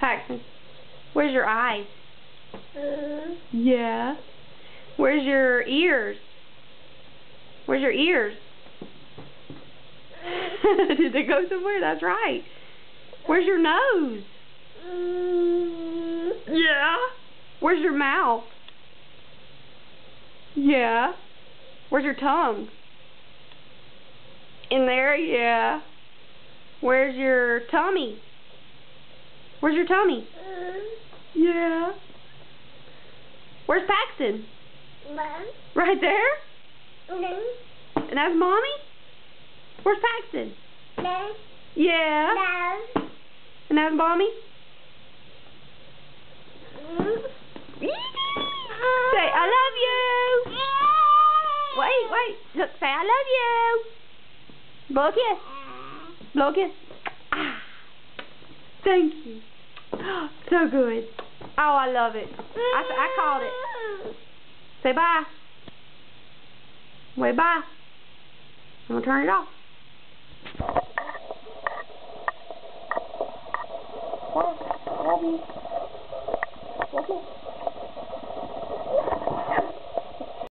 Paxton, where's your eyes? Yeah. Where's your ears? Where's your ears? Did they go somewhere? That's right. Where's your nose? Yeah. Where's your mouth? Yeah. Where's your tongue? In there? Yeah. Where's your tummy? Where's your tummy? Yeah. Where's Paxton? Right there? And that's Mommy? Where's Paxton? Yeah. And that's Mommy? Say, I love you. Wait. Look, say, I love you. Blow a kiss. Blow a kiss. Ah. Thank you. So good. Oh, I love it. I called it. Say bye. Wait, bye. I'm going to turn it off. Bye. Love you.